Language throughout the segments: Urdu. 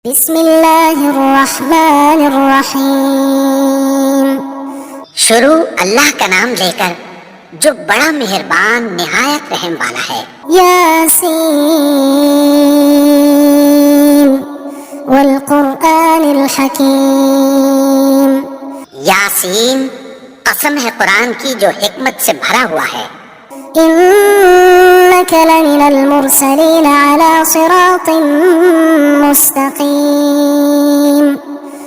بسم اللہ الرحمن الرحیم۔ شروع اللہ کا نام لے کر جو بڑا مہربان نہایت رحم والا ہے۔ یاسین والقرآن الحکیم۔ یاسین، قسم ہے قرآن کی جو حکمت سے بھرا ہوا ہے۔ انک لمن المرسلین علی صراط مستقیم۔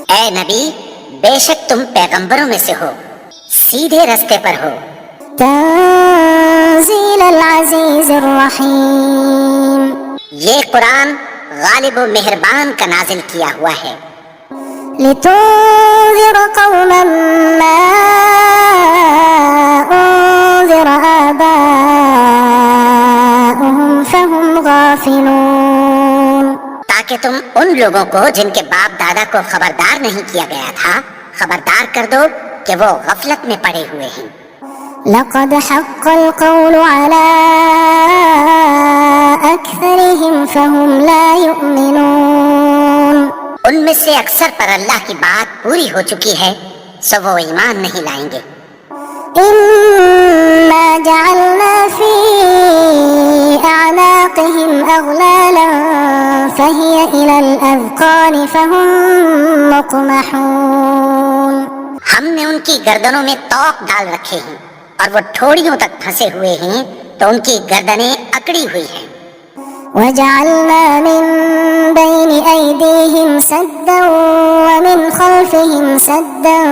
اے نبی، بے شک تم پیغمبروں میں سے ہو، سیدھے رستے پر ہو۔ تنزیل العزیز الرحیم۔ یہ قرآن غالب و مہربان کا نازل کیا ہوا ہے۔ لتنذر قوما ما انذر آباؤهم فهم غافلون۔ تاکہ تم ان لوگوں کو جن کے باپ دادا کو خبردار نہیں کیا گیا تھا خبردار کر دو کہ وہ غفلت میں پڑے ہوئے ہیں۔ لقد حق القول على أكثرهم فهم لا يؤمنون۔ ان میں سے اکثر پر اللہ کی بات پوری ہو چکی ہے، سو وہ ایمان نہیں لائیں گے۔ إنا جعلنا في أعناقهم أغلالا فهي إلى الأذقان فهم مقمحون۔ ہم نے ان کی گردنوں میں طوق ڈال رکھے ہیں اور وہ ٹھوڑیوں تک پھنسے ہوئے ہیں تو ان کی گردنیں اکڑی ہوئی ہیں۔ وجعلنا من بين أيديهم سدا ومن خلفهم سدا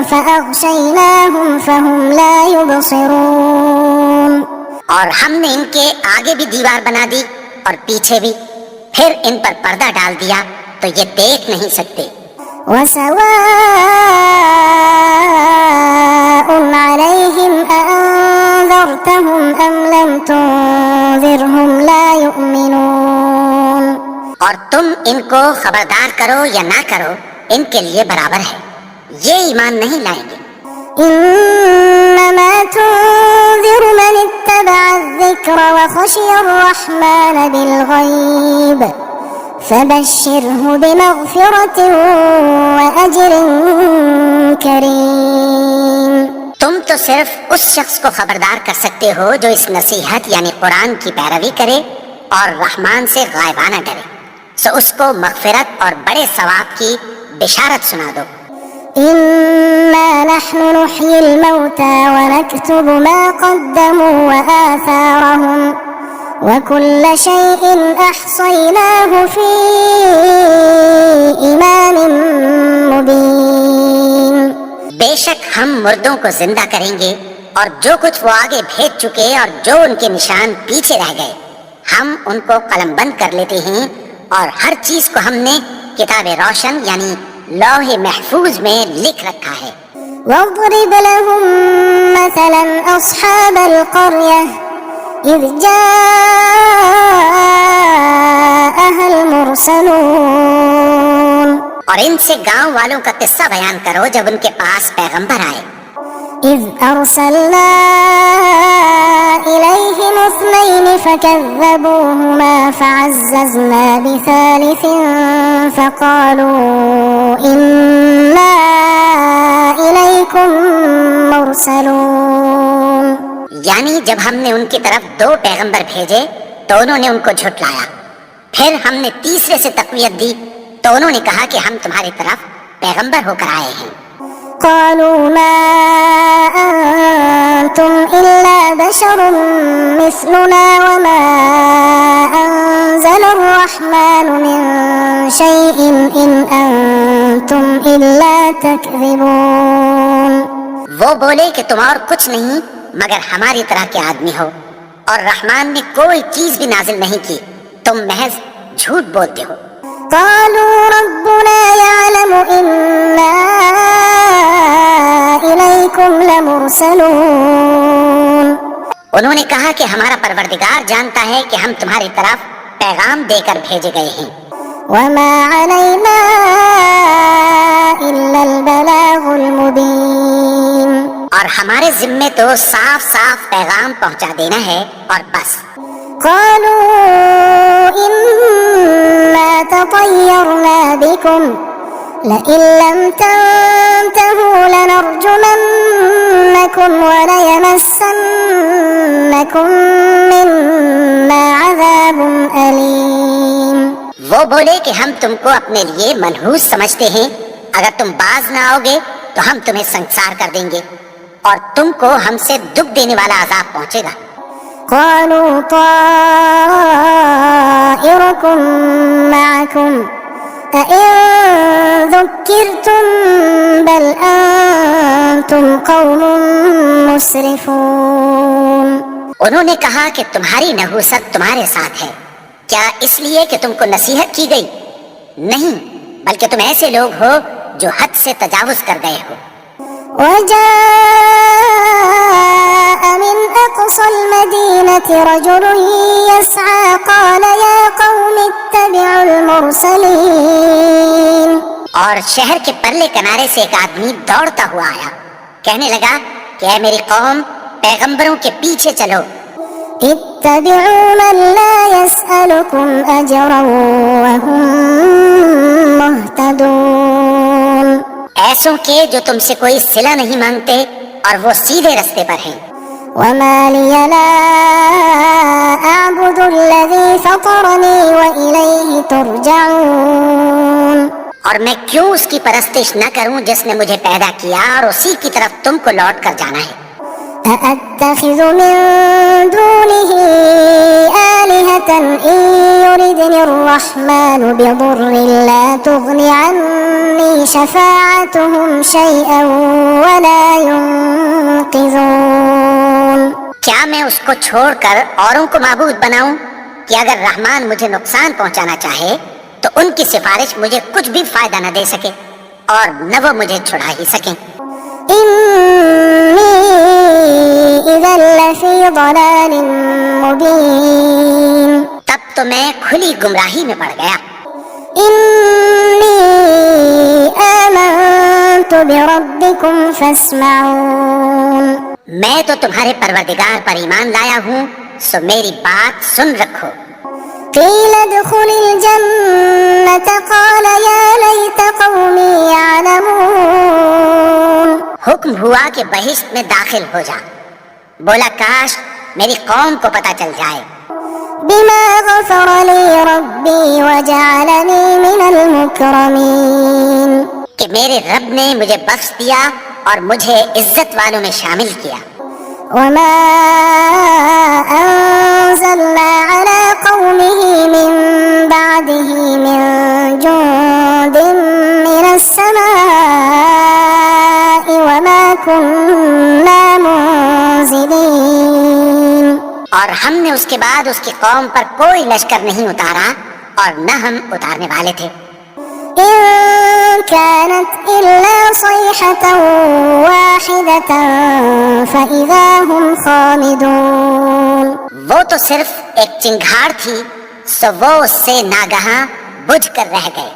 فأغشيناهم فهم لا يبصرون۔ اور ہم نے ان کے آگے بھی دیوار بنا دی اور پیچھے بھی، پھر ان پر پردہ ڈال دیا تو یہ دیکھ نہیں سکتے۔ وسواء عليهم أأنذرتهم أم لم تنذرهم لا يؤمنون۔ اور تم ان کو خبردار کرو یا نہ کرو، ان کے لیے برابر ہے، یہ ایمان نہیں لائیں گے۔ إنما تنذر من اتبع الذكر وخشي الرحمن بالغيب فبشره بمغفرة وأجر كريم۔ تم تو صرف اس شخص کو خبردار کر سکتے ہو جو اس نصیحت یعنی قرآن کی پیروی کرے اور رحمان سے غائبانہ ڈرے، سو اس کو مغفرت اور بڑے ثواب کی بشارت سنا دو۔ إنا نحن نحيي الموتى ونكتب ما قدموا وآثارهم وكل شيء أحصيناه في إمام مبين۔ بے شک ہم مردوں کو زندہ کریں گے اور جو کچھ وہ آگے بھیج چکے اور جو ان کے نشان پیچھے رہ گئے ہم ان کو قلم بند کر لیتے ہیں، اور ہر چیز کو ہم نے کتاب روشن یعنی لوح محفوظ میں لکھ رکھا ہے۔ واضرب لهم مثلا أصحاب القرية إذ جاءها المرسلون۔ اور ان سے گاؤں والوں کا قصہ بیان کرو جب ان کے پاس پیغمبر آئے۔ إذ أرسلنا إليهم اثنين فكذبوهما فعززنا بثالث فقالوا إنا إليكم مرسلون۔ یعنی جب ہم نے ان کی طرف دو پیغمبر بھیجے تو انہوں نے ان کو جھٹلایا، پھر ہم نے تیسرے سے تقویت دی تو انہوں نے کہا کہ ہم تمہاری طرف پیغمبر ہو کر آئے ہیں۔ قالوا ما أنتم إلا بشر مثلنا وما أنزل الرحمن من شيء إن أنتم إلا تكذبون۔ وہ بولے کہ تم اور کچھ نہیں مگر ہماری طرح کے آدمی ہو، اور رحمان نے کوئی چیز بھی نازل نہیں کی، تم محض جھوٹ بولتے ہو۔ قالوا ربنا يعلم إنا إليكم لمرسلون۔ انہوں نے کہا کہ ہمارا پروردگار جانتا ہے کہ ہم تمہاری طرف پیغام دے کر بھیجے گئے ہیں۔ وما علينا إلا البلاغ المبين۔ اور ہمارے ذمے تو صاف صاف پیغام پہنچا دینا ہے اور بس۔ قالوا إنا تطيرنا بكم لئن لم تنتهوا لنرجمنكم وليمسنكم منا عذاب أليم. وہ بولے کہ ہم تم کو اپنے لیے منحوس سمجھتے ہیں، اگر تم باز نہ آؤ گے تو ہم تمہیں سنسار کر دیں گے اور تم کو ہم سے دکھ دینے والا عذاب پہنچے گا. قالوا طائركم معكم أئن ذكرتم بل أنتم قوم مسرفون. انہوں نے کہا کہ تمہاری نحوست تمہارے ساتھ ہے، کیا اس لیے کہ تم کو نصیحت کی گئی؟ نہیں، بلکہ تم ایسے لوگ ہو جو حد سے تجاوز کر گئے ہو. وجاء من أقصى المدينة رجل يسعى قال يا قوم اتبعوا المرسلين. اور شہر کے پرلے کنارے سے ایک آدمی دوڑتا ہوا آیا، کہنے لگا کہ اے میری قوم، پیغمبروں کے پیچھے چلو. اتبعوا من لا يسألكم أجرا وهم مهتدون. ایسوں کے جو تم سے کوئی صلہ نہیں مانگتے اور وہ سیدھے رستے پر ہیں. وما لي لا أعبد الذي فطرني وإليه ترجعون. اور میں کیوں اس کی پرستش نہ کروں جس نے مجھے پیدا کیا اور اسی کی طرف تم کو لوٹ کر جانا ہے. أأتخذ من دونه آلهة إن يردني الرحمن بضر لا تغن عني شفاعتهم شيئا ولا ينقذون. کیا میں اس کو چھوڑ کر اوروں کو معبود بناؤں کہ اگر رحمان مجھے نقصان پہنچانا چاہے تو ان کی سفارش مجھے کچھ بھی فائدہ نہ دے سکے اور نہ وہ مجھے چھڑا ہی سکیں. إني إذا لفي ضلال مبين. تب تو میں کھلی گمراہی میں پڑ گیا. إني آمنت بربكم فاسمعون. میں تو تمہارے پروردگار پر ایمان لایا ہوں، سو میری بات سن رکھو. قيل ادخل الجنة قال يا ليت قومي يعلمون. حکم ہوا کہ بہشت میں داخل ہو جا. بولا کاش میری قوم کو پتہ چل جائے. بما غفر لي ربي وجعلني من المكرمين. کہ میرے رب نے مجھے بخش دیا اور مجھے عزت والوں میں شامل کیا. وما أنزلنا على قومه من بعده من جند من السماء وما كنا منزلين. اور ہم نے اس کے بعد اس کی قوم پر کوئی لشکر نہیں اتارا اور نہ ہم اتارنے والے تھے. إن كانت إلا صيحة واحدة فإذا هم خامدون. وہ تو صرف ایک چنگھاڑ تھی، سو وہ اس سے ناگہاں بجھ کر رہ گئے.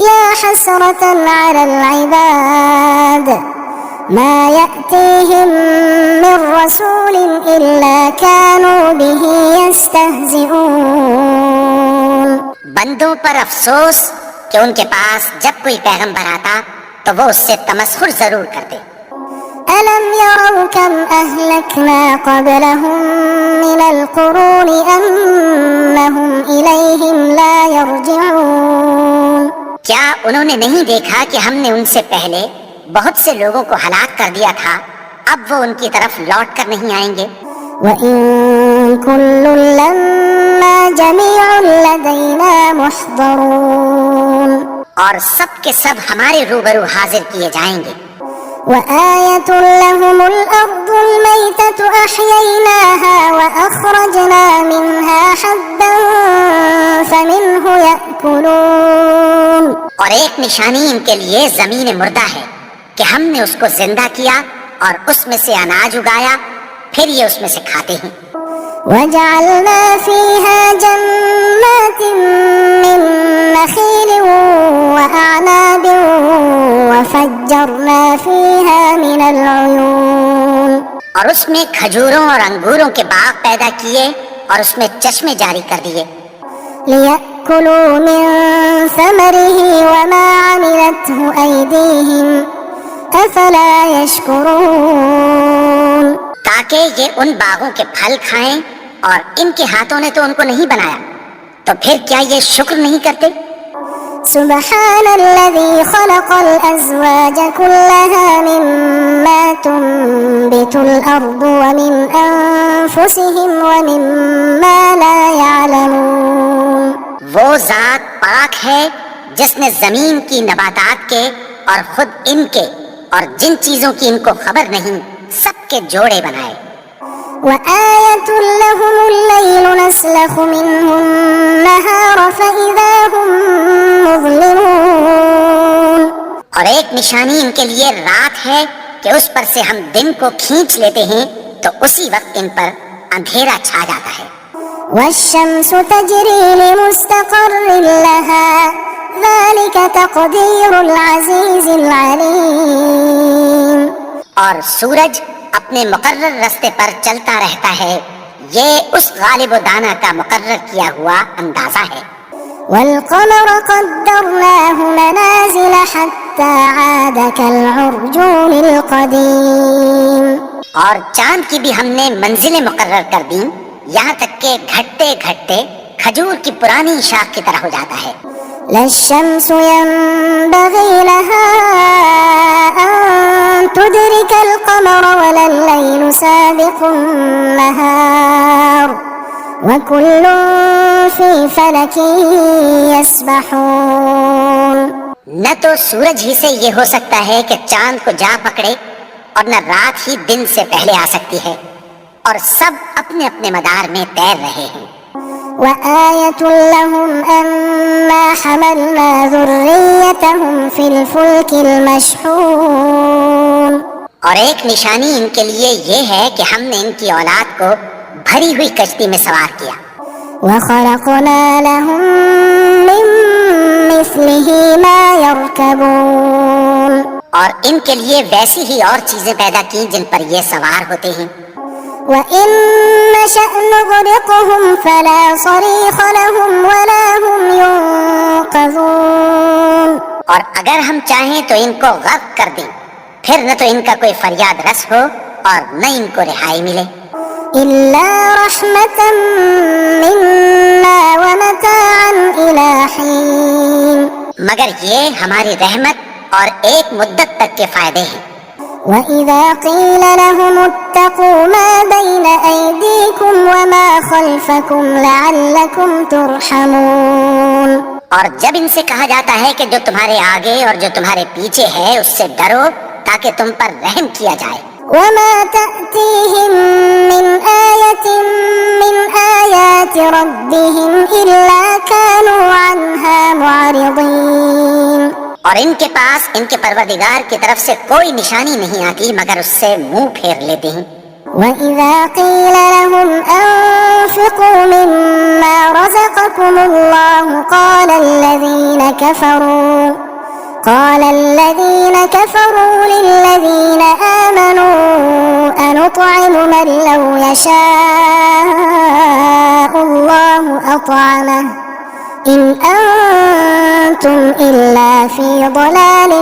يا حسرة على العباد ما يأتيهم من رسول إلا كانوا به يستهزئون. بندوں پر افسوس کہ ان کے پاس جب کوئی پیغمبر آتا تو وہ اس سے تمسخر ضرور کرتے. ألم يروا كم أهلكنا قبلهم من القرون أنهم إليهم لا يرجعون. کیا انہوں نے نہیں دیکھا کہ ہم نے ان سے پہلے بہت سے لوگوں کو ہلاک کر دیا تھا، اب وہ ان کی طرف لوٹ کر نہیں آئیں گے. وَإِن كُلٌّ لَمَّا جَمِيعٌ لَدَيْنَا مُحْضَرُونَ. اور سب کے سب ہمارے روبرو حاضر کیے جائیں گے. وآية لهم الأرض الميتة أحييناها وأخرجنا منها حبا فمنه يأكلون. اور ایک نشانی ان کے لیے زمین مردہ ہے کہ ہم نے اس کو زندہ کیا اور اس میں سے اناج اگایا، پھر یہ اس میں سے کھاتے ہیں. وجعلنا فيها جنات من نخيل وأعناب وفجرنا فيها من العيون. اور اس میں کھجوروں اور انگوروں کے باغ پیدا کیے اور اس میں چشمے جاری کر دیے. ليأكلوا من ثمره وما عملته أيديهم أفلا يشكرون تاکہ یہ ان باغوں کے پھل کھائیں اور ان کے ہاتھوں نے تو ان کو نہیں بنایا، تو پھر کیا یہ شکر نہیں کرتے؟ سبحان الذي خلق الأزواج كلها مما تنبت الأرض ومن أنفسهم ومما لا يعلمون وہ ذات پاک ہے جس نے زمین کی نباتات کے اور خود ان کے اور جن چیزوں کی ان کو خبر نہیں سب کے جوڑے بنائے۔ وآية لهم الليل نسلخ منه النهار فإذا هم مظلمون اور ایک نشانی ان کے لیے رات ہے کہ اس پر سے ہم دن کو کھینچ لیتے ہیں تو اسی وقت ان پر اندھیرا چھا جاتا ہے۔ والشمس تجري لمستقر لها ذلك تقدير العزيز العليم اور سورج اپنے مقرر راستے پر چلتا رہتا ہے، یہ اس غالب و دانا کا مقرر کیا ہوا اندازہ ہے۔ والقمر قدرناه منازل حتى عاد كالعرجون القديم اور چاند کی بھی ہم نے منزلیں مقرر کر دیں یہاں تک کہ گھٹتے گھٹتے کھجور کی پرانی شاخ کی طرح ہو جاتا ہے۔ لا الشمس ينبغي لها أن تدرك القمر ولا الليل سابق النهار وكل في فلك يسبحون نہ تو سورج ہی سے یہ ہو سکتا ہے کہ چاند کو جا پکڑے اور نہ رات ہی دن سے پہلے آ سکتی ہے، اور سب اپنے اپنے مدار میں تیر رہے ہیں۔ وآية لهم أنا حملنا ذريتهم في الفلك المشحون اور ایک نشانی ان کے لیے یہ ہے کہ ہم نے ان کی اولاد کو بھری ہوئی کشتی میں سوار کیا۔ وخلقنا لهم من مثله ما يركبون اور ان کے لیے ویسی ہی اور چیزیں پیدا کی جن پر یہ سوار ہوتے ہیں۔ وإن نشأ نغرقهم فلا صريخ لهم ولا هم ينقذون اور اگر ہم چاہیں تو ان کو غرق کر دیں، پھر نہ تو ان کا کوئی فریاد رس ہو اور نہ ان کو رہائی ملے۔ إلا رحمة منا ومتاعا إلى حين مگر یہ ہماری رحمت اور ایک مدت تک کے فائدے ہیں۔ وإذا قيل لهم اتقوا ما بين أيديكم وما خلفكم لعلكم ترحمون اور جب ان سے کہا جاتا ہے کہ جو تمہارے آگے اور جو تمہارے پیچھے ہے اس سے ڈرو تاکہ تم پر رحم کیا جائے۔ وما تأتيهم من آية من آيات ربهم إلا كانوا عنها معرضين اور ان کے پاس ان کے پروردگار کی طرف سے کوئی نشانی نہیں آتی مگر اس سے منہ پھیر لیتے ہیں۔ وإذا قيل لهم أنفقوا مما رزقكم الله قال الذين كفروا للذين آمنوا أنطعم من لو يشاء الله أطعمه إن أنتم إلا في ضلال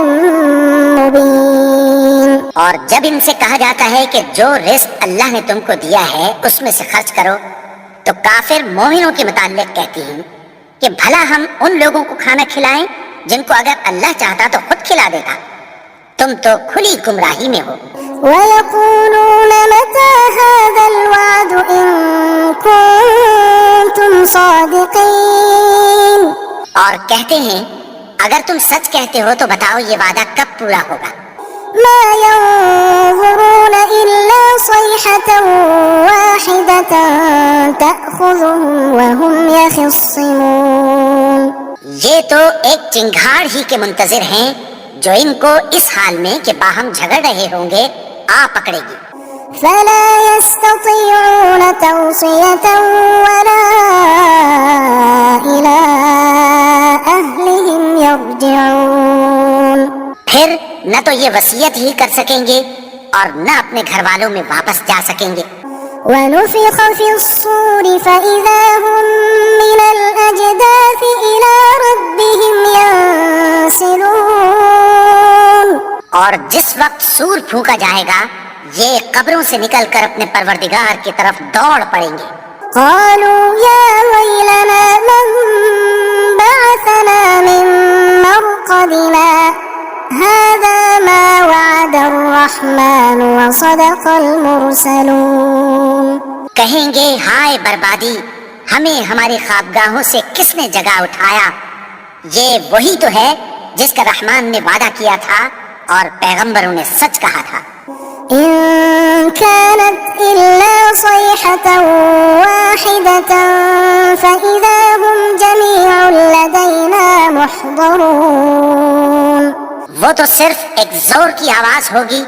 مبين اور جب ان سے کہا جاتا ہے کہ جو رزق اللہ نے تم کو دیا ہے اس میں سے خرچ کرو تو کافر مومنوں کے متعلق کہتی ہیں کہ بھلا ہم ان لوگوں کو کھانا کھلائیں جن کو اگر اللہ چاہتا تو خود کھلا دیتا، تم تو کھلی گمراہی میں ہو۔ ويقولون متى هذا الوعد إن كنتم صادقين اور کہتے ہیں اگر تم سچ کہتے ہو تو بتاؤ یہ وعدہ کب پورا ہوگا۔ ما ينظرون إلا صيحة واحدة تأخذهم وهم يخصمون یہ تو ایک چنگھاڑ ہی کے منتظر ہیں جو ان کو اس حال میں کہ باہم جھگڑ رہے ہوں گے آ پکڑے گی۔ فلا يستطيعون توصية ولا إلى أهلهم يرجعون پھر نہ تو یہ وصیت ہی کر سکیں گے اور نہ اپنے گھر والوں میں واپس جا سکیں گے۔ ونفخ في الصور فإذا هم من الأجداث إلى ربهم ينسلون. اور جس وقت سور پھونکا جائے گا یہ قبروں سے نکل کر اپنے پروردگار کی طرف دوڑ پڑیں گے. قالوا يا ويلنا من بعثنا من مرقدنا هذا ما وعد الرحمن وصدق المرسلون. کہیں گے ہائے بربادی، ہمیں ہماری خوابگاہوں سے کس نے جگا اٹھایا؟ یہ وہی تو ہے جس کا رحمان نے وعدہ کیا تھا اور پیغمبروں نے سچ کہا تھا. إن كانت إلا صيحة واحدة فإذا هم جميع لدينا محضرون. وہ تو صرف ایک زور کی آواز ہوگی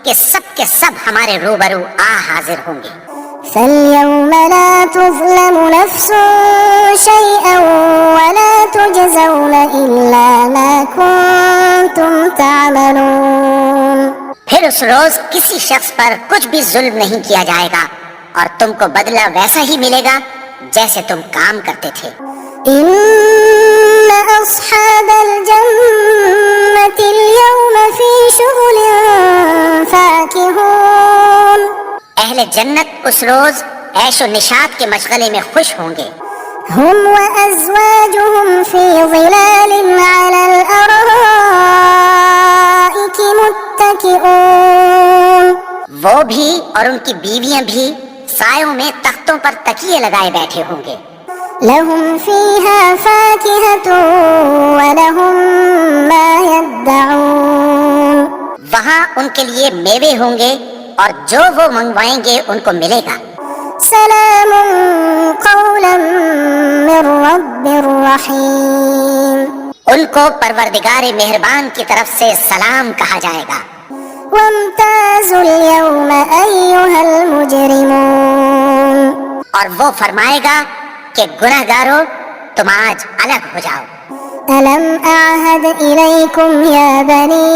کہ سب کے سب ہمارے روبرو حاضر ہوں گے. فاليوم لا تظلم نفس شيئا ولا تجزون إلا ما كنتم تعملون. پھر اس روز کسی شخص پر کچھ بھی ظلم نہیں کیا جائے گا اور تم کو بدلہ ویسا ہی ملے گا جیسے تم کام کرتے تھے. إن أصحاب الجنة اليوم في شغل فاكهون. اہل جنت اس روز عیش و نشاط کے مشغلے میں خوش ہوں گے. هم وأزواجهم في ظلال على الأرائك متكئون. وہ بھی اور ان کی بیویاں بھی سایوں میں تختوں پر تکیے لگائے بیٹھے ہوں گے. لهم فيها فاكهة ولهم ما يدعون. وہاں ان کے لیے میوے ہوں گے اور جو وہ منگوائیں گے ان کو ملے گا. سلام قولا من رب رحیم. ان کو پروردگار مہربان کی طرف سے سلام کہا جائے گا. وامتازوا اليوم أيها المجرمون. اور وہ فرمائے گا کہ گنہگارو تم آج الگ ہو جاؤ. ألم أعهد إليكم يا بني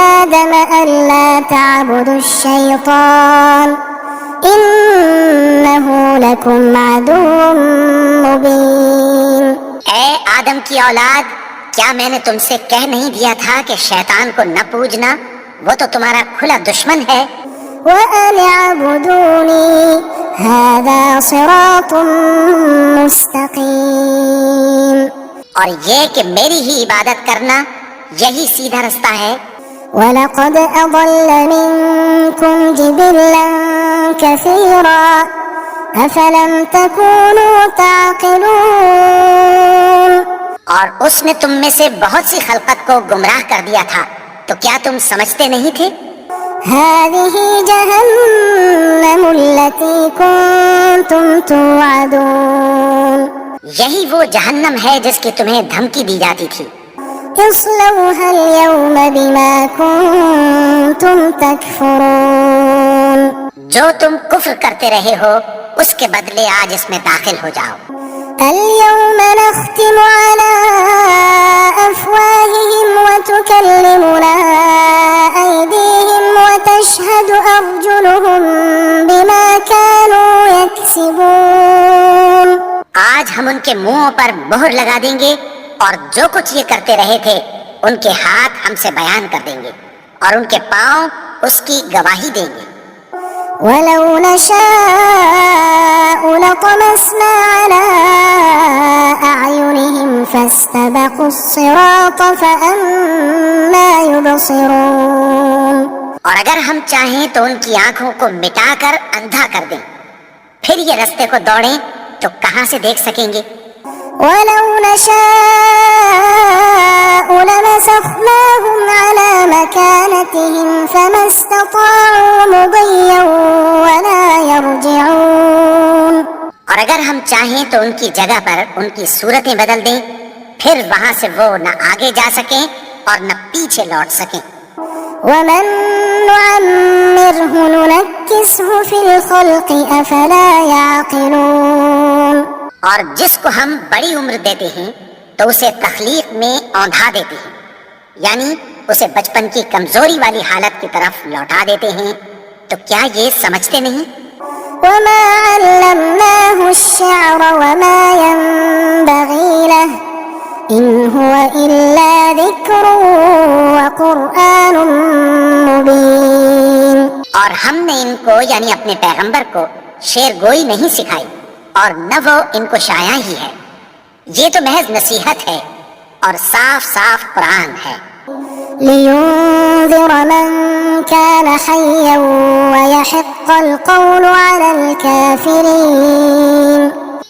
آدم ألا تعبدوا الشيطان إنه لكم عدو مبين. اے آدم کی اولاد، کیا میں نے تم سے کہہ نہیں دیا تھا کہ شیطان کو نہ پوجنا، وہ تو تمہارا کھلا دشمن ہے. وأن اعبدوني هذا صراط مستقيم. اور یہ کہ میری ہی عبادت کرنا یہی سیدھا رستہ ہے. وَلَقَدْ أَضَلَّ مِنكُمْ جِبِلًّا كَثِيرًا أَفَلَمْ تَكُونُوا تَعْقِلُونَ. اور اس نے تم میں سے بہت سی خلقت کو گمراہ کر دیا تھا، تو کیا تم سمجھتے نہیں تھے؟ هَذِهِ جَهَنَّمُ الَّتِي كُنتُمْ تُوعَدُونَ. یہی وہ جہنم ہے جس کی تمہیں دھمکی دی جاتی تھی. اصلوها اليوم بما كنتم تكفرون. جو تم کفر کرتے رہے ہو اس کے بدلے آج اس میں داخل ہو جاؤ. اليوم نختم على أفواههم وتكلمنا أيديهم وتشهد أرجلهم بما كانوا يكسبون. آج ہم ان کے منہوں پر مہر لگا دیں گے اور جو کچھ یہ کرتے رہے تھے ان کے ہاتھ ہم سے بیان کر دیں گے اور ان کے پاؤں اس کی گواہی دیں گے. وَلَوْ نَشَاءُ لَطَمَسْنَا عَلَىٰ أَعْيُنِهِمْ فَاسْتَبَقُوا الصِّرَاطَ فَأَنَّىٰ يُبْصِرُونَ. اور اگر ہم چاہیں تو ان کی آنکھوں کو مٹا کر اندھا کر دیں، پھر یہ رستے کو دوڑیں تو کہاں سے دیکھ سکیں گے. وَلَوْ نَشَاءُ لَمَسَخْنَاهُمْ عَلَىٰ مَكَانَتِهِمْ فَمَا اسْتَطَاعُوا مُضِيًّا وَلَا يَرْجِعُونَ. اور اگر ہم چاہیں تو ان کی جگہ پر ان کی صورتیں بدل دیں، پھر وہاں سے وہ نہ آگے جا سکیں اور نہ پیچھے لوٹ سکیں. وَمَن نُعَمِّرْهُ نُنَكِّسْهُ فِي الْخَلْقِ أَفَلَا يَعْقِلُونَ. اور جس کو ہم بڑی عمر دیتے ہیں تو اسے تخلیق میں اوندھا دیتے ہیں، یعنی اسے بچپن کی کمزوری والی حالت کی طرف لوٹا دیتے ہیں، تو کیا یہ سمجھتے نہیں؟ وما علمناه الشعر وما ينبغي له إن هو إلا ذكر وقرآن مبين. اور ہم نے ان کو یعنی اپنے پیغمبر کو شعر گوئی نہیں سکھائی اور نہ وہ ان کو شاعری ہی ہے، یہ تو محض نصیحت ہے اور صاف صاف قرآن ہے. لينذر من كان حيا ويحق القول على الكافرين.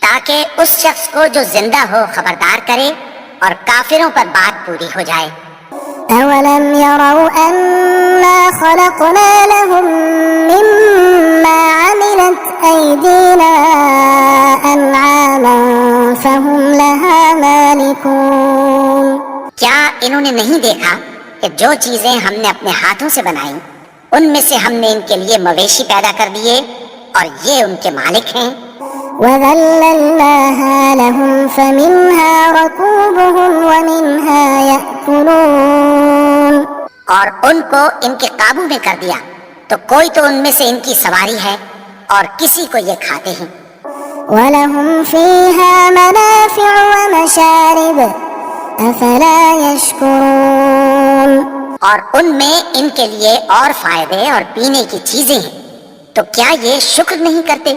تاکہ اس شخص کو جو زندہ ہو خبردار کرے اور کافروں پر بات پوری ہو جائے. أولم يروا أنا خلقنا لهم مما عملت أيدينا أنعاما فهم لها مالكون. کیا انہوں نے نہیں دیکھا کہ جو چیزیں ہم نے اپنے ہاتھوں سے بنائیں ان میں سے ہم نے ان کے لیے مویشی پیدا کر دیے اور یہ ان کے مالک ہیں. وَذَلَّلْنَاهَا لَهُمْ فَمِنْهَا رَكُوبُهُمْ وَمِنْهَا يَأْكُلُونَ. اور ان کو ان کے قابو میں کر دیا تو کوئی تو ان میں سے ان کی سواری ہے اور کسی کو یہ کھاتے ہیں. وَلَهُمْ فِيهَا مَنَافِعُ وَمَشَارِبُ أَفَلَا يَشْكُرُونَ. اور ان میں ان کے لیے اور فائدے اور پینے کی چیزیں ہیں تو کیا یہ شکر نہیں کرتے؟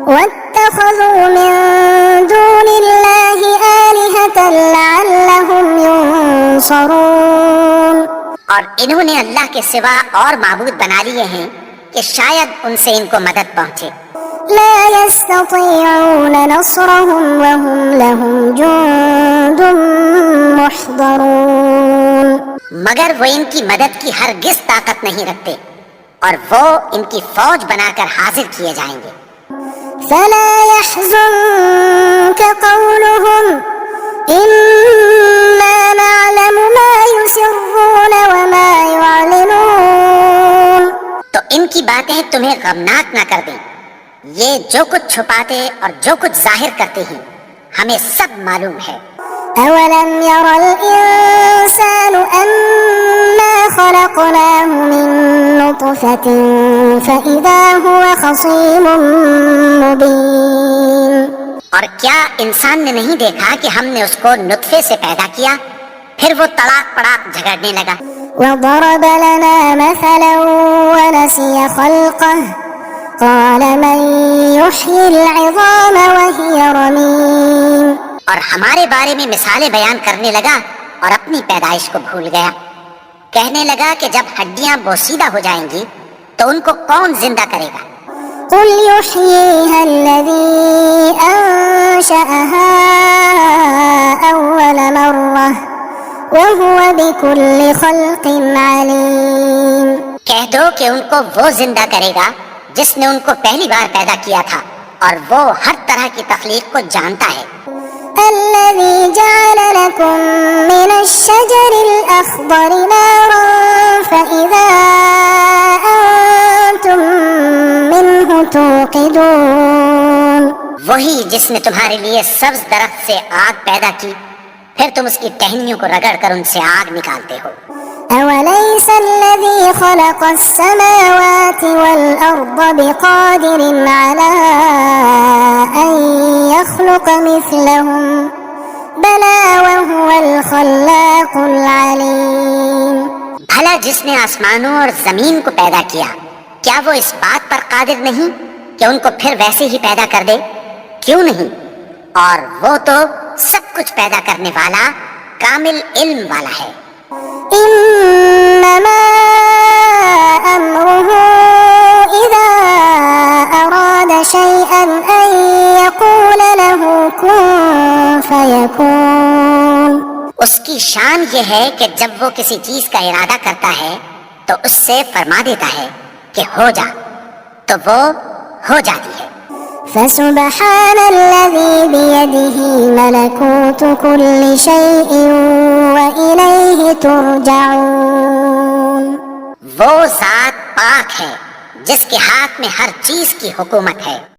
وَاتَّخَذُوا مِن دُونِ اللَّهِ آلِهَةً لَعَلَّهُمْ يُنصَرُونَ. اور انہوں نے اللہ کے سوا اور معبود بنا لیے ہیں کہ شاید ان سے ان کو مدد پہنچے. لا يستطيعون نصرهم وهم لهم جند محضرون. مگر وہ ان کی مدد کی ہرگز طاقت نہیں رکھتے اور وہ ان کی فوج بنا کر حاضر کیے جائیں گے. فلا يحزنك قولهم إنا نعلم ما يسرون وما يعلنون. تو ان کی باتیں تمہیں غمناک نہ کر دیں، یہ جو کچھ چھپاتے اور جو کچھ ظاہر کرتے ہیں ہمیں سب معلوم ہے. أولم ير الإنسان أنا خلقناه من نطفة فإذا هو خصيم مبين. اور کیا انسان نے نہیں دیکھا کہ ہم نے اس کو نطفے سے پیدا کیا پھر وہ تڑاک پڑاک جھگڑنے لگا. وضرب لنا مثلا ونسي خلقه قال من يحيي العظام وهي رميم. اور ہمارے بارے میں مثالیں بیان کرنے لگا اور اپنی پیدائش کو بھول گیا. کہنے لگا کہ جب ہڈیاں بوسیدہ ہو جائیں گی تو ان کو کون زندہ کرے گا؟ قل يحييها الذي أنشأها أول مرة وهو بكل خلق عليم. کہہ دو کہ ان کو وہ زندہ کرے گا جس نے ان کو پہلی بار پیدا کیا تھا اور وہ ہر طرح کی تخلیق کو جانتا ہے. الذي جعل لكم من الشجر الأخضر نارا فإذا أنتم منه توقدون. وہی جس نے تمہارے لیے سبز درخت سے آگ پیدا کی پھر تم اس کی ٹہنیوں کو رگڑ کر ان سے آگ نکالتے ہو. أوليس الذي خلق السماوات والأرض بقادر على أن يخلق مثلهم بلى وهو الخلاق العليم. بھلا جس نے آسمانوں اور زمین کو پیدا کیا کیا وہ اس بات پر قادر نہیں کہ ان کو پھر ویسے ہی پیدا کر دے؟ کیوں نہیں؟ اور وہ تو سب کچھ پیدا کرنے والا کامل علم والا ہے. إنما أمره إذا أراد شيئا أن يقول له كن فيكون. اس کی شان یہ ہے کہ جب وہ کسی چیز کا ارادہ کرتا ہے تو اس سے فرما دیتا ہے کہ ہو جا تو وہ ہو جاتی ہے. فسبحان الذي بيده ملكوت كل شيء وإليه ترجعون. وہ ذات پاک ہے جس کے ہاتھ میں ہر چیز کی حکومت ہے